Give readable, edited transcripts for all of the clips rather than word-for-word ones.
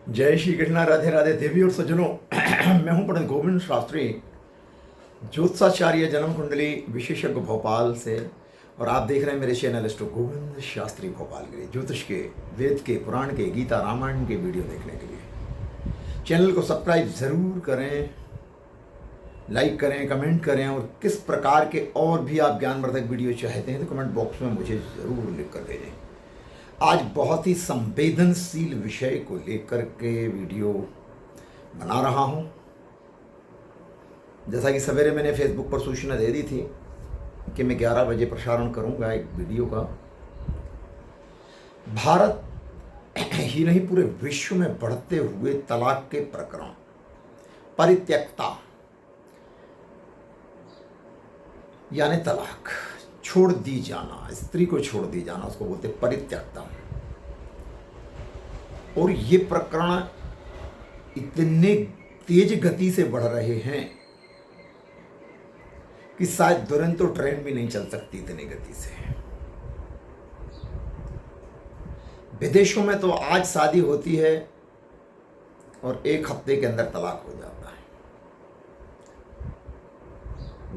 जय श्री कृष्णा। राधे राधे देवी और सज्जनों। मैं हूं पंडित गोविंद शास्त्री, ज्योतिषाचार्य, जन्म कुंडली विशेषज्ञ भोपाल से। और आप देख रहे हैं मेरे चैनल स्टो गोविंद शास्त्री भोपाल के लिए ज्योतिष के, वेद के, पुराण के, गीता रामायण के वीडियो देखने के लिए चैनल को सब्सक्राइब ज़रूर करें, लाइक करें, कमेंट करें। और किस प्रकार के और भी आप ज्ञानवर्धक वीडियो चाहते हैं तो कमेंट बॉक्स में मुझे ज़रूर लिख कर भेजें। आज बहुत ही संवेदनशील विषय को लेकर के वीडियो बना रहा हूं। जैसा कि सवेरे मैंने फेसबुक पर सूचना दे दी थी कि मैं 11 बजे प्रसारण करूंगा एक वीडियो का। भारत ही नहीं पूरे विश्व में बढ़ते हुए तलाक के प्रकरण, परित्यक्ता यानी तलाक, छोड़ दी जाना, स्त्री को छोड़ दी जाना, उसको बोलते परित्यक्ता। और ये प्रकरण इतने तेज गति से बढ़ रहे हैं कि शायद दुरंतो ट्रेन भी नहीं चल सकती इतनी गति से। विदेशों में तो आज शादी होती है और एक हफ्ते के अंदर तलाक हो जाता है।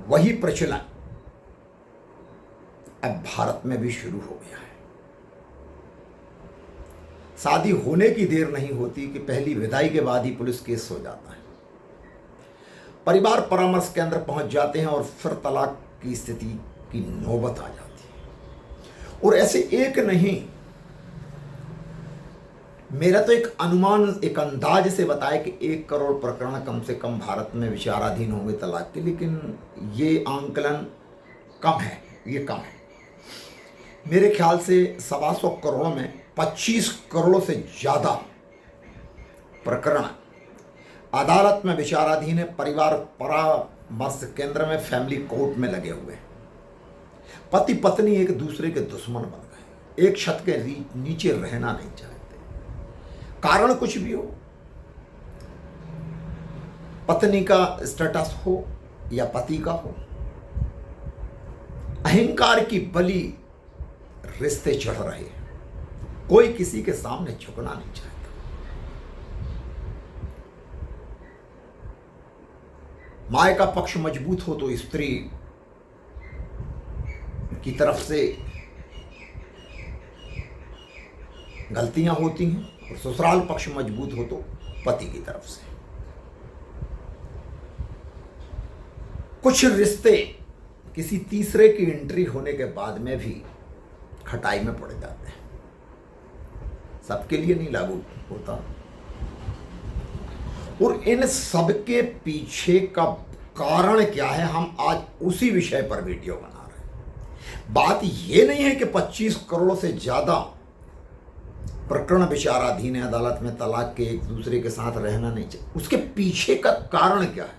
वही प्रचलन अब भारत में भी शुरू हो गया है। शादी होने की देर नहीं होती कि पहली विदाई के बाद ही पुलिस केस हो जाता है, परिवार परामर्श केंद्र पहुंच जाते हैं और फिर तलाक की स्थिति की नौबत आ जाती है। और ऐसे एक नहीं, मेरा तो एक अनुमान, एक अंदाज से बताया कि 1 करोड़ प्रकरण कम से कम भारत में विचाराधीन होंगे तलाक के। लेकिन ये आंकलन कम है, ये कम है। मेरे ख्याल से 125 करोड़ में 25 करोड़ से ज़्यादा प्रकरण अदालत में विचाराधीन है, परिवार परामर्श केंद्र में, फैमिली कोर्ट में लगे हुए। पति पत्नी एक दूसरे के दुश्मन बन गए, एक छत के नीचे रहना नहीं चाहते। कारण कुछ भी हो, पत्नी का स्टेटस हो या पति का हो, अहंकार की बलि रिश्ते चढ़ रहे हैं। कोई किसी के सामने झुकना नहीं चाहता। माय का पक्ष मजबूत हो तो स्त्री की तरफ से गलतियां होती हैं, और ससुराल पक्ष मजबूत हो तो पति की तरफ से। कुछ रिश्ते किसी तीसरे की एंट्री होने के बाद में भी खटाई में पड़ जाते हैं। सबके लिए नहीं लागू होता। और इन सबके पीछे का कारण क्या है, हम आज उसी विषय पर वीडियो बना रहे हैं। बात यह नहीं है कि 25 करोड़ से ज्यादा प्रकरण विचाराधीन है अदालत में तलाक के, एक दूसरे के साथ रहना नहीं चाहिए। उसके पीछे का कारण क्या है?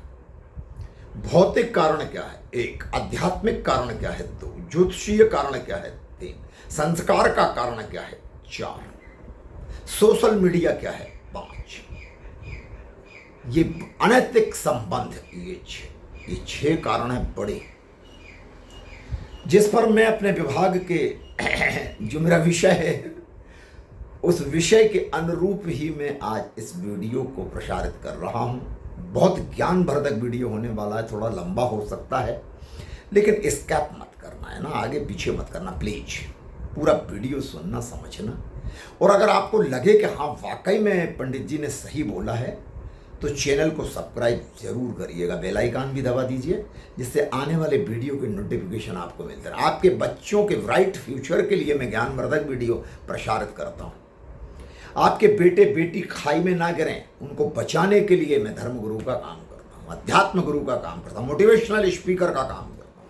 भौतिक कारण क्या है? 1। आध्यात्मिक कारण क्या है? 2। ज्योतिषीय कारण क्या है? 3। संस्कार का कारण क्या है? 4। सोशल मीडिया क्या है? 5। ये अनैतिक संबंध, ये 6 कारण है बड़े, जिस पर मैं अपने विभाग के जो मेरा विषय है उस विषय के अनुरूप ही मैं आज इस वीडियो को प्रसारित कर रहा हूं। बहुत ज्ञानवर्धक वीडियो होने वाला है, थोड़ा लंबा हो सकता है, लेकिन स्किप मत करना है ना, आगे पीछे मत करना प्लीज। पूरा वीडियो सुनना, समझना। और अगर आपको लगे कि हाँ वाकई में पंडित जी ने सही बोला है तो चैनल को सब्सक्राइब जरूर करिएगा, बेल आइकन भी दबा दीजिए, जिससे आने वाले वीडियो की नोटिफिकेशन आपको मिलते रहे। आपके बच्चों के ब्राइट फ्यूचर के लिए मैं ज्ञानवर्धक वीडियो प्रसारित करता हूँ। आपके बेटे बेटी खाई में ना गिरें, उनको बचाने के लिए मैं धर्म गुरु का काम करता हूँ, अध्यात्म गुरु का काम करता हूँ, मोटिवेशनल स्पीकर का काम करता हूँ।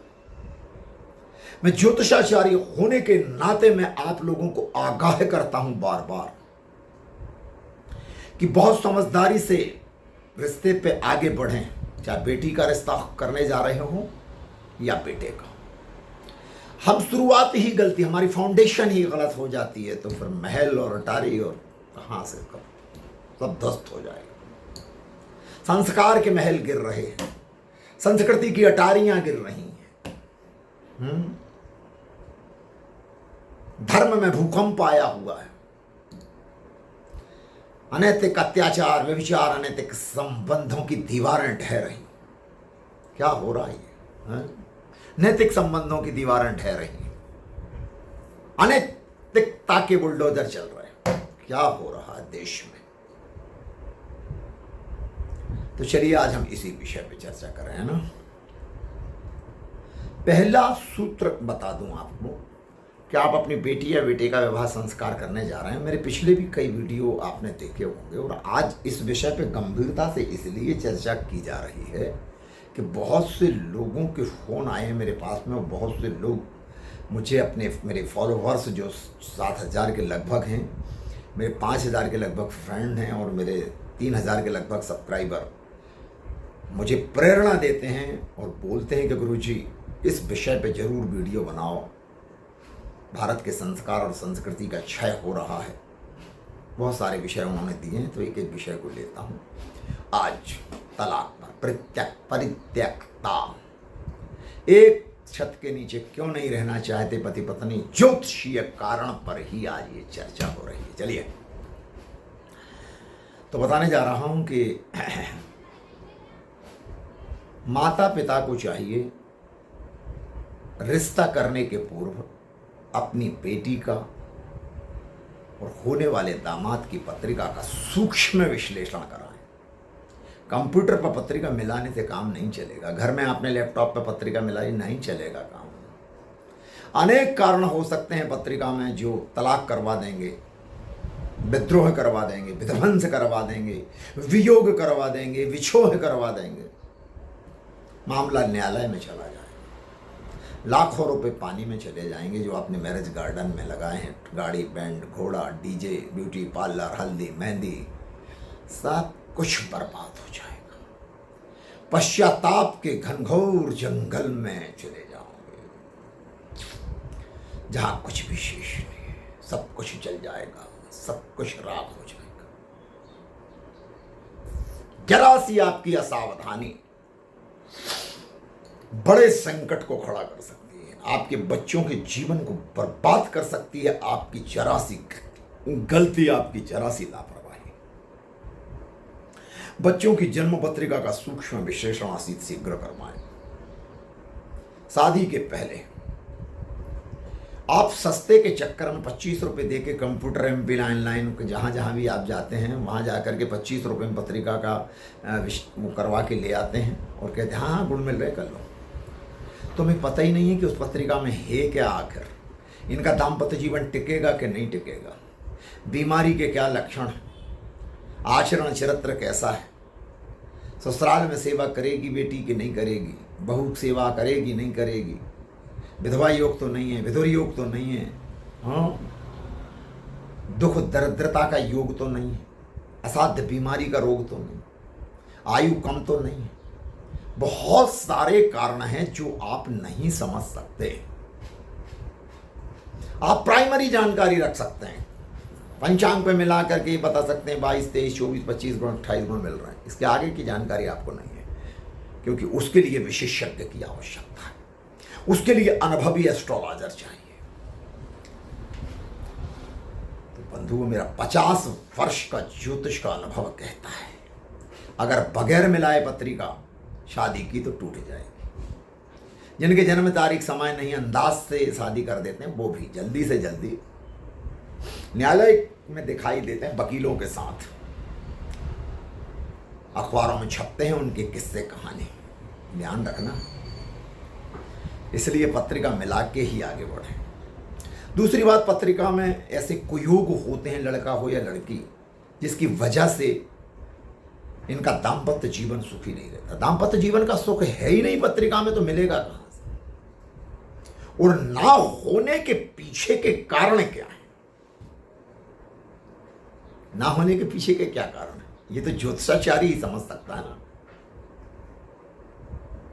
मैं ज्योतिषाचार्य होने के नाते मैं आप लोगों को आगाह करता हूं बार बार कि बहुत समझदारी से रिश्ते पे आगे बढ़ें, चाहे बेटी का रिश्ता करने जा रहे हो या बेटे का। हम शुरुआत ही गलती, हमारी फाउंडेशन ही गलत हो जाती है तो फिर महल और अटारी और कहां से कब सब ध्वस्त हो जाएगा। संस्कार के महल गिर रहे हैं, संस्कृति की अटारियां गिर रही हैं। धर्म में भूकंप आया हुआ है। अनैतिक अत्याचार, व्यभिचार, अनैतिक संबंधों की दीवारें ढह रही। क्या हो रहा है ये? नैतिक संबंधों की दीवारें ढह रही, अनैतिकता के बुलडोजर चल रहे हैं। क्या हो रहा है देश में? तो चलिए आज हम इसी विषय पे चर्चा कर रहे हैं ना। पहला सूत्र बता दूं आपको कि आप अपनी बेटी या बेटे का विवाह संस्कार करने जा रहे हैं। मेरे पिछले भी कई वीडियो आपने देखे होंगे और आज इस विषय पे गंभीरता से इसलिए चर्चा की जा रही है कि बहुत से लोगों के फ़ोन आए हैं मेरे पास में और बहुत से लोग मुझे मेरे फॉलोवर्स जो 7,000 के लगभग हैं, मेरे 5,000 के लगभग फ्रेंड हैं और मेरे 3,000 के लगभग सब्सक्राइबर मुझे प्रेरणा देते हैं और बोलते हैं कि गुरुजी इस विषय पे ज़रूर वीडियो बनाओ। भारत के संस्कार और संस्कृति का क्षय हो रहा है। बहुत सारे विषय उन्होंने दिए हैं, तो एक एक विषय को लेता हूँ। आज तलाक पर परित्यक्ता, एक छत के नीचे क्यों नहीं रहना चाहते पति पत्नी, ज्योतिषीय कारण पर ही आज ये चर्चा हो रही है। चलिए तो बताने जा रहा हूं कि माता पिता को चाहिए रिश्ता करने के पूर्व अपनी बेटी का और होने वाले दामाद की पत्रिका का सूक्ष्म विश्लेषण कराएं। कंप्यूटर पर पत्रिका मिलाने से काम नहीं चलेगा। घर में आपने लैपटॉप पर पत्रिका मिलाई, नहीं चलेगा काम। अनेक कारण हो सकते हैं पत्रिका में जो तलाक करवा देंगे, विद्रोह करवा देंगे, विध्वंस करवा देंगे, वियोग करवा देंगे, विछोह करवा देंगे। मामला न्यायालय में चला जाएगा, लाखों रुपए पानी में चले जाएंगे जो आपने मैरिज गार्डन में लगाए हैं। गाड़ी, बैंड, घोड़ा, डीजे, ब्यूटी पार्लर, हल्दी, मेहंदी, सब कुछ बर्बाद हो जाएगा। पश्चाताप के घनघोर जंगल में चले जाओगे जहां कुछ भी शेष नहीं है, सब कुछ जल जाएगा, सब कुछ राख हो जाएगा। जरा सी आपकी असावधानी बड़े संकट को खड़ा कर सकती है, आपके बच्चों के जीवन को बर्बाद कर सकती है। आपकी जरा सी गलती, आपकी जरा सी लापरवाही। बच्चों की जन्म पत्रिका का सूक्ष्म विश्लेषण असित शीघ्र करवाएं। शादी के पहले आप सस्ते के चक्कर में 25 रुपए दे के कंप्यूटर MP लाइन जहाँ जहाँ भी आप जाते हैं वहाँ जा कर के 25 रुपये में पत्रिका का वो करवा के ले आते हैं और कहते हैं हाँ गुण मिल रहे कर लो। तुम्हें पता ही नहीं है कि उस पत्रिका में है क्या, आखिर इनका दाम्पत्य जीवन टिकेगा कि नहीं टिकेगा, बीमारी के क्या लक्षण हैं, आचरण चरित्र कैसा है, ससुराल में सेवा करेगी बेटी कि नहीं करेगी, बहू सेवा करेगी नहीं करेगी, विधवा योग तो नहीं है, विधुर योग तो नहीं है, हाँ दुख दरिद्रता का योग तो नहीं है, असाध्य बीमारी का रोग तो नहीं, आयु कम तो नहीं है। बहुत सारे कारण हैं जो आप नहीं समझ सकते। आप प्राइमरी जानकारी रख सकते हैं, पंचांग पे मिला करके बता सकते हैं 22, 23, 24, 25 गुण, 28 गुण मिल रहे हैं। इसके आगे की जानकारी आपको नहीं है, क्योंकि उसके लिए विशेषज्ञ की आवश्यकता है, उसके लिए अनुभवी एस्ट्रोलॉजर चाहिए। तो बंधुओं, मेरा 50 वर्ष का ज्योतिष का अनुभव कहता है अगर बगैर मिलाए पत्रिका शादी की तो टूट जाएगी। जिनके जन्म तारीख समय नहीं, अंदाज से शादी कर देते हैं, वो भी जल्दी से जल्दी न्यायालय में दिखाई देते हैं वकीलों के साथ, अखबारों में छपते हैं उनके किस्से कहानी। ध्यान रखना, इसलिए पत्रिका मिला के ही आगे बढ़े। दूसरी बात, पत्रिका में ऐसे कुयोग होते हैं, लड़का हो या लड़की, जिसकी वजह से इनका दाम्पत्य जीवन सुखी नहीं रहता। दाम्पत्य जीवन का सुख है ही नहीं पत्रिका में, तो मिलेगा कहां से? और ना होने के पीछे के कारण क्या है? ना होने के पीछे के क्या कारण है, ये तो ज्योतिषाचार्य ही समझ सकता है ना।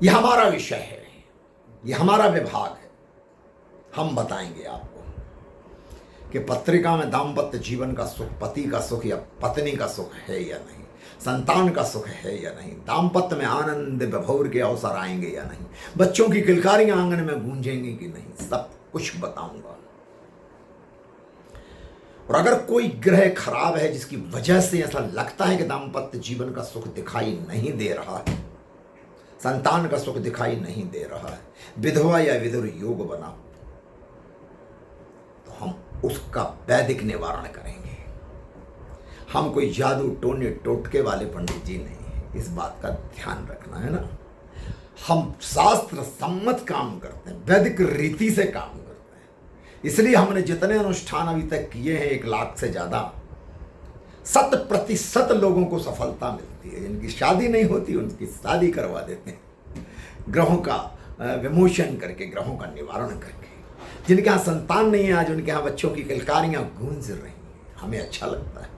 यह हमारा विषय है, यह हमारा विभाग है। हम बताएंगे आपको कि पत्रिका में दाम्पत्य जीवन का सुख, पति का सुख या पत्नी का सुख है या नहीं, संतान का सुख है या नहीं, दाम्पत्य में आनंद विभोर के अवसर आएंगे या नहीं, बच्चों की किलकारियां आंगन में गूंजेंगी कि नहीं, सब कुछ बताऊंगा। और अगर कोई ग्रह खराब है जिसकी वजह से ऐसा लगता है कि दाम्पत्य जीवन का सुख दिखाई नहीं दे रहा है, संतान का सुख दिखाई नहीं दे रहा है, विधवा या विधुर योग बना, तो हम उसका वैदिक निवारण करेंगे। हम कोई जादू टोने टोटके वाले पंडित जी नहीं है, इस बात का ध्यान रखना है ना। हम शास्त्र सम्मत काम करते हैं, वैदिक रीति से काम करते हैं। इसलिए हमने जितने अनुष्ठान अभी तक किए हैं 1 लाख से ज्यादा, 100% लोगों को सफलता मिलती है। जिनकी शादी नहीं होती उनकी शादी करवा देते हैं, ग्रहों का विमोचन करके, ग्रहों का निवारण करके। जिनके यहाँ संतान नहीं है, आज उनके यहाँ बच्चों की किलकारियां गूंज रही हैं, हमें अच्छा लगता है।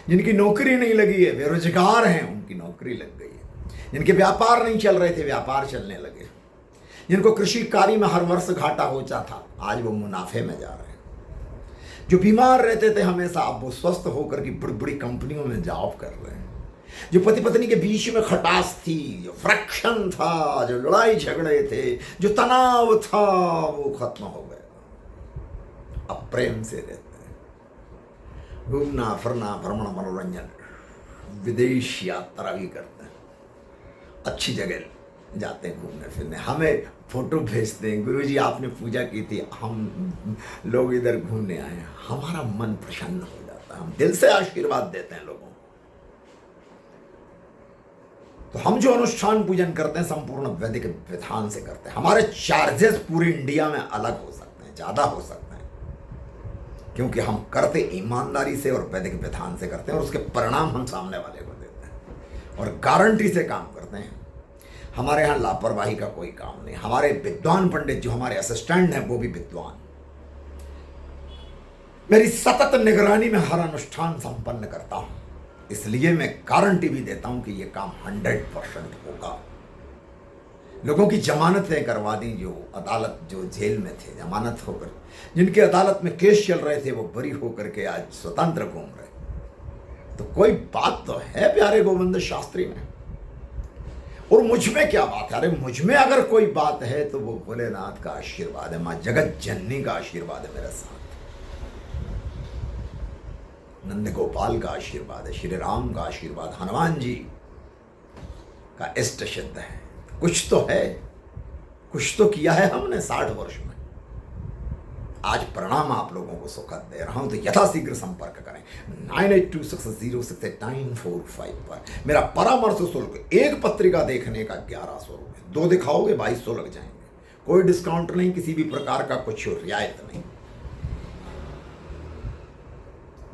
जिनकी नौकरी नहीं लगी है, बेरोजगार हैं, उनकी नौकरी लग गई है। जिनके व्यापार नहीं चल रहे थे, व्यापार चलने लगे। जिनको कृषि कार्य में हर वर्ष घाटा होता था, आज वो मुनाफे में जा रहे हैं। जो बीमार रहते थे हमेशा, अब वो स्वस्थ होकर की बड़ी बड़ी कंपनियों में जॉब कर रहे हैं। जो पति पत्नी के बीच में खटास थी, जो फ्रैक्शन था, जो लड़ाई झगड़े थे, जो तनाव था, वो खत्म हो गया। अब प्रेम से रहते हैं, घूमना फिरना, भ्रमण मनोरंजन, विदेश यात्रा भी करते हैं, अच्छी जगह जाते हैं घूमने फिरने, हमें फोटो भेजते हैं, गुरुजी आपने पूजा की थी, हम लोग इधर घूमने आए हैं। हमारा मन प्रसन्न हो जाता है, हम दिल से आशीर्वाद देते हैं लोगों को। तो हम जो अनुष्ठान पूजन करते हैं संपूर्ण वैदिक विधान से करते हैं। हमारे चार्जेस पूरे इंडिया में अलग हो सकते हैं, ज्यादा हो सकते हैं, क्योंकि हम करते ईमानदारी से और वैदिक विधान से करते हैं, और उसके परिणाम हम सामने वाले को देते हैं और गारंटी से काम करते हैं। हमारे यहाँ लापरवाही का कोई काम नहीं। हमारे विद्वान पंडित जो हमारे असिस्टेंट हैं वो भी विद्वान, मेरी सतत निगरानी में हर अनुष्ठान संपन्न करता हूं। इसलिए मैं गारंटी भी देता हूं कि यह काम 100% होगा। लोगों की जमानतें करवा दी, जो अदालत, जो जेल में थे जमानत होकर, जिनके अदालत में केस चल रहे थे, वो बरी होकर के आज स्वतंत्र घूम रहे। तो कोई बात तो है प्यारे गोविंद शास्त्री में। और मुझ में क्या बात है? अरे मुझ में अगर कोई बात है तो वो भोलेनाथ का आशीर्वाद है, मां जगत जननी का आशीर्वाद है मेरे साथ, नंद गोपाल का आशीर्वाद है, श्री राम का आशीर्वाद, हनुमान जी का इष्ट सिद्ध है। कुछ तो है, कुछ तो किया है हमने 60 वर्ष में। आज परिणाम आप लोगों को सुखद दे रहा हूं, तो यथाशीघ्र संपर्क करें 9826060945 पर। मेरा परामर्श शुल्क एक पत्रिका देखने का 1100 रुपये, 2 दिखाओगे 2200 लग जाएंगे। कोई डिस्काउंट नहीं, किसी भी प्रकार का कुछ रियायत नहीं।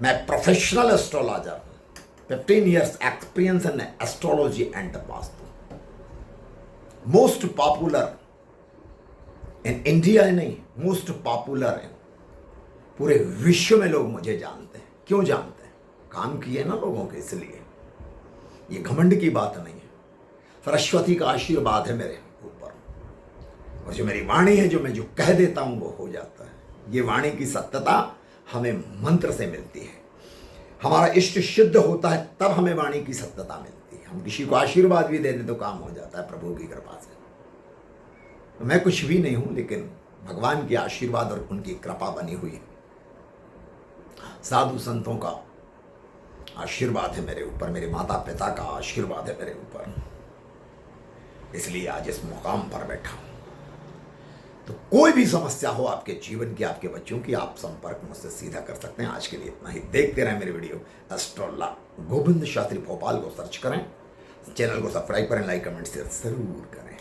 मैं professional astrologer, 15 years experience in astrology and vastu, most popular in India नहीं, मोस्ट पॉपुलर है पूरे विश्व में। लोग मुझे जानते हैं। क्यों जानते हैं? काम किए ना लोगों के, इसलिए। ये घमंड की बात नहीं है, सरस्वती का आशीर्वाद है मेरे ऊपर, और जो मेरी वाणी है, जो मैं जो कह देता हूं वो हो जाता है। ये वाणी की सत्यता हमें मंत्र से मिलती है। हमारा इष्ट सिद्ध होता है तब हमें वाणी की सत्यता मिलती है। हम किसी को आशीर्वाद भी दे दें तो काम हो जाता है प्रभु की कृपा से। तो मैं कुछ भी नहीं हूं, लेकिन भगवान के आशीर्वाद और उनकी कृपा बनी हुई है। साधु संतों का आशीर्वाद है मेरे ऊपर, मेरे माता पिता का आशीर्वाद है मेरे ऊपर, इसलिए आज इस मुकाम पर बैठा हूं। तो कोई भी समस्या हो आपके जीवन की, आपके बच्चों की, आप संपर्क मुझसे सीधा कर सकते हैं। आज के लिए इतना ही। देखते रहें मेरे वीडियो। एस्ट्रोला गोविंद शास्त्री भोपाल को सर्च करें, चैनल को सब्सक्राइब करें, लाइक कमेंट शेयर जरूर करें।